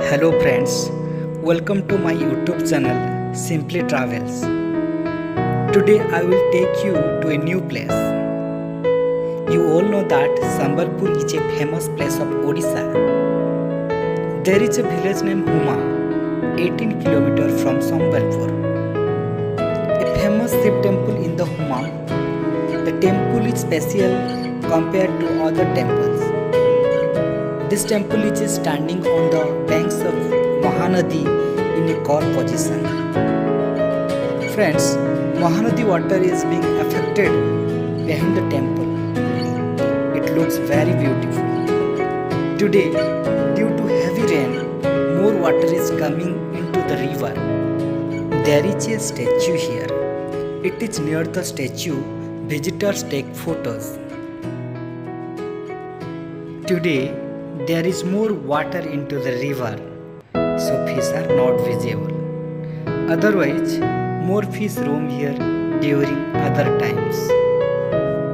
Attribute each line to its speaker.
Speaker 1: Hello friends, welcome to my YouTube channel Simply Travels. Today I will take you to a new place. You all know that Sambalpur is a famous place of Odisha. There is a village named Huma, 18 km from Sambalpur. A famous Shiv temple in the Huma. The temple is special compared to other temples. This temple is standing on the banks of Mahanadi in a curved position. Friends, Mahanadi water is being affected behind the temple. It looks very beautiful. Today, due to heavy rain, more water is coming into the river. There is a statue here. It is near the statue. Visitors take photos. Today, there is more water into the river, so fish are not visible. Otherwise, more fish roam here during other times.